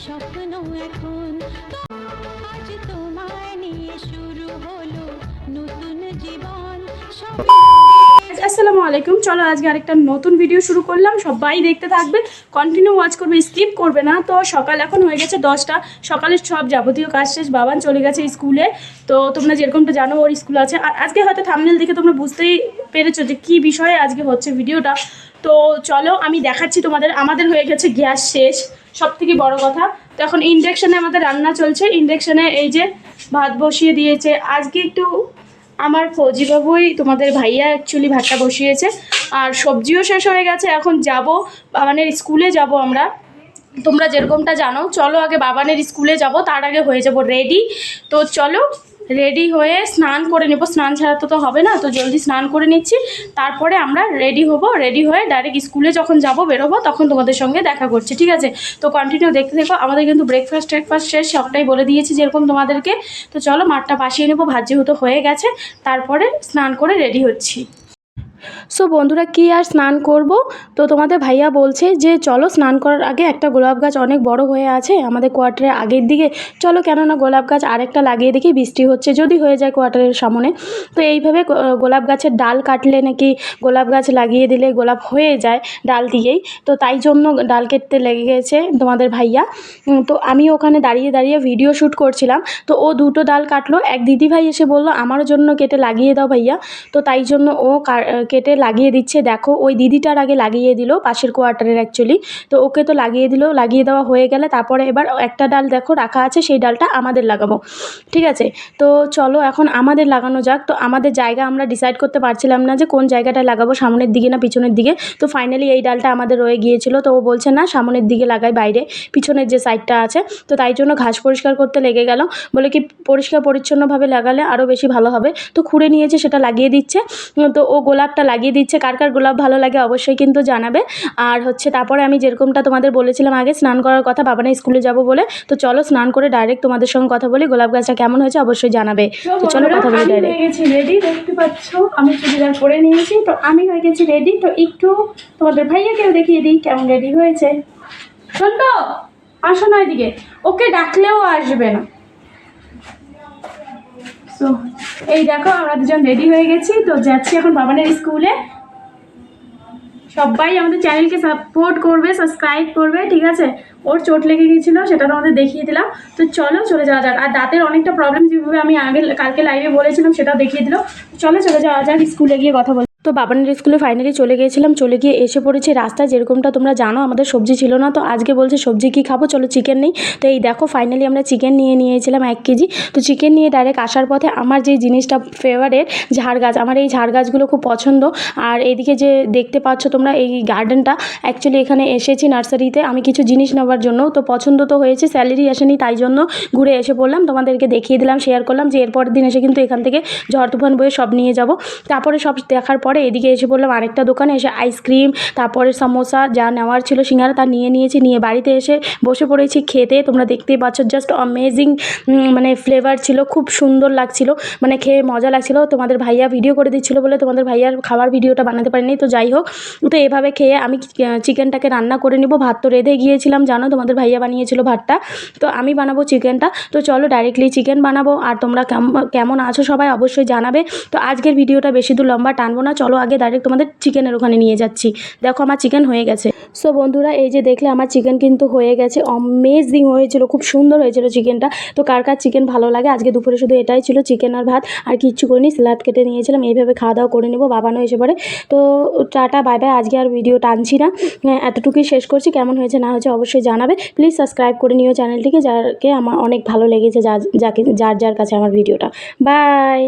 স্বপ্ন এখন আজ তোমায় নিয়ে শুরু হলো নতুন জীবন। আসসালামু আলাইকুম। চলো আজকে আরেকটা নতুন ভিডিও শুরু করলাম, সবাই দেখতে থাকবে, কন্টিনিউ ওয়াচ করবে, স্কিপ করবে না। তো সকাল এখন হয়ে গেছে 10টা, সকালের সব যাবতীয় কাজ শেষ, বাবান চলে গেছে স্কুলে। তো তোমরা যেরকমটা জানো ওর স্কুল আছে। আর আজকে হয়তো থাম্বনেল দেখে তোমরা বুঝতেই পেরেছো যে কী বিষয়ে আজকে হচ্ছে ভিডিওটা। তো চলো আমি দেখাচ্ছি তোমাদের। আমাদের হয়ে গেছে গ্যাস শেষ, সব থেকে বড় কথা। তো এখন ইন্ডাকশানে আমাদের রান্না চলছে। ইন্ডাকশানে এই যে ভাত বসিয়ে দিয়েছে। আজকে একটু আমার ফৌজিবাবুই, তোমাদের ভাইয়া অ্যাকচুয়ালি ভাতটা বসিয়েছে। আর সবজিও শেষ হয়ে গেছে। এখন যাব বাবানের স্কুলে যাব আমরা, তোমরা যেরকমটা জানো। চলো আগে বাবানের স্কুলে যাব, তার আগে হয়ে যাব রেডি। তো চলো রেডি হয়ে স্নান করে নেব। স্নান ছাড়া তো হবে না, তো জলদি স্নান করে নিচ্ছি। তারপরে আমরা রেডি হব। রেডি হয়ে ডাইরেক্ট স্কুলে যখন যাব, বেরোবো, তখন তোমাদের সঙ্গে দেখা করছি, ঠিক আছে? তো কন্টিনিউ দেখতে দেখো। আমাদের কিন্তু ব্রেকফাস্ট শেষ, সবটাই বলে দিয়েছি যেরকম তোমাদেরকে। তো চলো মাঠটা বাসিয়ে নেবো, ভাত যেহেতু হয়ে গেছে। তারপরে স্নান করে রেডি হচ্ছি। সো বন্ধুরা, কি আর স্নান করব, তো তোমাদের ভাইয়া বলছে যে চলো স্নান করার আগে একটা গোলাপ গাছ অনেক বড় হয়ে আছে আমাদের কোয়ার্টারের আগের দিকে, চলো কেননা গোলাপ গাছ আরেকটা লাগিয়ে দেখি, বৃষ্টি হচ্ছে যদি হয়ে যায় কোয়ার্টারের সামনে। তো এইভাবে গোলাপ গাছের ডাল কাটলে নাকি গোলাপ গাছ লাগিয়ে দিলে গোলাপ হয়ে যায় ডাল দিয়েই। তো তাই জন্য ডাল কেটতে লেগে গেছে তোমাদের ভাইয়া। তো আমি ওখানে দাঁড়িয়ে দাঁড়িয়ে ভিডিও শ্যুট করছিলাম। তো ও দুটো ডাল কাটলো। এক দিদি ভাই এসে বললো আমার জন্য কেটে লাগিয়ে দাও ভাইয়া। তো তাই জন্য ও কেটে লাগিয়ে দিচ্ছে। দেখো ওই দিদিটার আগে লাগিয়ে দিল, পাশের কোয়ার্টারের অ্যাকচুয়ালি। তো ওকে তো লাগিয়ে দিল, লাগিয়ে দেওয়া হয়ে গেলে তারপরে এবার একটা ডাল দেখো রাখা আছে, সেই ডালটা আমাদের লাগাবো, ঠিক আছে? তো চলো এখন আমাদের লাগানো যাক। তো আমাদের জায়গা আমরা ডিসাইড করতে পারছিলাম না যে কোন জায়গাটায় লাগাবো, সামনের দিকে না পিছনের দিকে। তো ফাইনালি এই ডালটা আমাদের রয়ে গিয়েছিল। তো ও বলছে না সামনের দিকে লাগাই, বাইরে পিছনের যে সাইডটা আছে। তো তাই জন্য ঘাস পরিষ্কার করতে লেগে গেল, বলে কি পরিষ্কার পরিচ্ছন্নভাবে লাগালে আরও বেশি ভালো হবে। তো খুঁড়ে নিয়েছে, সেটা লাগিয়ে দিচ্ছে। তো ও গোলাপটা লাগিয়ে দিচ্ছে। কার কার গোলাপ ভালো লাগে অবশ্যই কিন্তু জানাবে। আর হচ্ছে তারপরে আমি যেরকমটা তোমাদের বলেছিলাম আগে স্নান করার কথা, বাবানা স্কুলে যাব বলে। তো চলো স্নান করে ডাইরেক্ট তোমাদের সঙ্গে কথা বলি, গোলাপ গাছটা কেমন হয়েছে অবশ্যই জানাবে। তো চলো কথা বলি ডাইরেক্ট। হয়ে গেছি রেডি, দেখতে পাচ্ছ আমি চুড়িদার পরে নিয়েছি। তো আমি হয়ে গেছি রেডি। তো একটু তোমাদের ভাইয়াকেও দেখিয়ে দিই কেমন রেডি হয়েছে। শোন তো, আসো না এদিকে, ওকে ডাকলেও আসবে না। তো এই দেখো আমরা দুজন রেডি হয়ে গেছি। তো যাচ্ছি এখন বাবানের স্কুলে। সবাই আমাদের চ্যানেলকে সাপোর্ট করবে, সাবস্ক্রাইব করবে, ঠিক আছে? ওর চোট লেগে গিয়েছিলো, সেটা তোমাদের দেখিয়ে দিলাম। তো চলো চলে যাওয়া যাক। আর দাঁতের অনেকটা প্রবলেম, যেভাবে আমি কালকে লাইভে বলেছিলাম সেটাও দেখিয়ে দিল। চলো চলে যাওয়া যাক, স্কুলে গিয়ে কথা বল। তো বাবানের স্কুলে ফাইনালি চলে গিয়েছিলাম। চলে গিয়ে এসে পড়েছি রাস্তায়। যেরকমটা তোমরা জানো আমাদের সবজি ছিল না, তো আজকে বলছে সবজি কী খাবো, চলো চিকেন নেই। তো এই দেখো ফাইনালি আমরা চিকেন নিয়েছিলাম 1 কেজি। তো চিকেন নিয়ে ডাইরেক্ট আসার পথে আমার যে জিনিসটা ফেভারেট, ঝাড় গাছ, আমার এই ঝাড় গাছগুলো খুব পছন্দ। আর এইদিকে যে দেখতে পাচ্ছ তোমরা এই গার্ডেনটা, অ্যাকচুয়ালি এখানে এসেছি নার্সারিতে আমি কিছু জিনিস নেওয়ার জন্য। তো পছন্দ তো হয়েছে, স্যালারি আসেনি, তাই জন্য ঘুরে এসে পড়লাম, তোমাদেরকে দেখিয়ে দিলাম, শেয়ার করলাম যে এরপরের দিন এসে কিন্তু এখান থেকে ঝড় তুফান বয়ে সব নিয়ে যাব। তারপরে সব দেখার পরে এদিকে এসে পড়লাম আরেকটা দোকানে, এসে আইসক্রিম, তারপরে সমোসা যা নেওয়ার ছিল, সিঙ্গারা, তা নিয়েছি। নিয়ে বাড়িতে এসে বসে পড়েছি খেতে। তোমরা দেখতেই পাচ্ছ জাস্ট অ্যামেজিং মানে ফ্লেভার ছিল, খুব সুন্দর লাগছিল, মানে খেয়ে মজা লাগছিল। তোমাদের ভাইয়া ভিডিও করে দিচ্ছিলো বলে তোমাদের ভাইয়ার খাবার ভিডিওটা বানাতে পারিনি। তো যাই হোক, তো এভাবে খেয়ে আমি চিকেনটাকে রান্না করে নিব। ভাত তো রেঁধে গিয়েছিলাম জানো, তোমাদের ভাইয়া বানিয়েছিল ভাতটা, তো আমি বানাবো চিকেনটা। তো চলো ডাইরেক্টলি চিকেন বানাবো। আর তোমরা কেমন আছো সবাই অবশ্যই জানাবে। তো আজকের ভিডিওটা বেশি দূর লম্বা টানবো না, চলো আগে ডাইরেক্ট তোমাদের চিকেনের ওখানে নিয়ে যাচ্ছি। দেখো আমার চিকেন হয়ে গেছে। সো বন্ধুরা, এই যে দেখলে আমার চিকেন কিন্তু হয়ে গেছে, অ্যামেজিং হয়েছিল, খুব সুন্দর হয়েছিল চিকেনটা। তো কার কার চিকেন ভালো লাগে, আজকে দুপুরে শুধু এটাই ছিল, চিকেন আর ভাত, আর কিচ্ছু করিনি, স্যালাড কেটে নিয়েছিলাম। এইভাবে খাওয়া দাওয়া করে নেবো, বাবানও এসে পড়ে। তো টাটা বাই বাই, আজকে আর ভিডিও টানছি না, এতটুকুই শেষ করছি। কেমন হয়েছে না হয়েছে অবশ্যই জানাবে। প্লিজ সাবস্ক্রাইব করে নিও চ্যানেলটিকে, যাকে আমার অনেক ভালো লেগেছে, যার কাছে আমার ভিডিওটা। বাই।